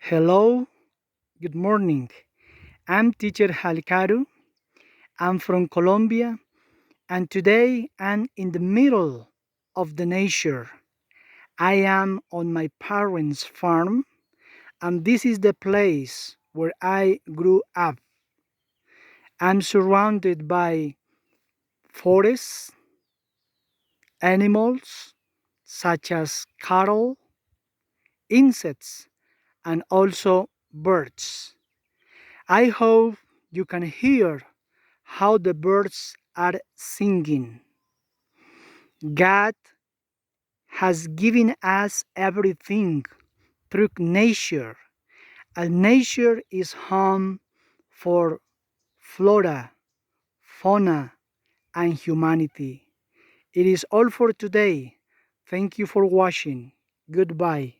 Hello, good morning. I'm teacher Halikaru. I'm from Colombia, and today I'm in the middle of the nature. I am on my parents' farm, and this is the place where I grew up. I'm surrounded by forests, animals such as cattle, insects, and also birds. I hope you can hear how the birds are singing. God has given us everything through nature, and nature is home for flora, fauna, and humanity. It is all for today. Thank you for watching. Goodbye.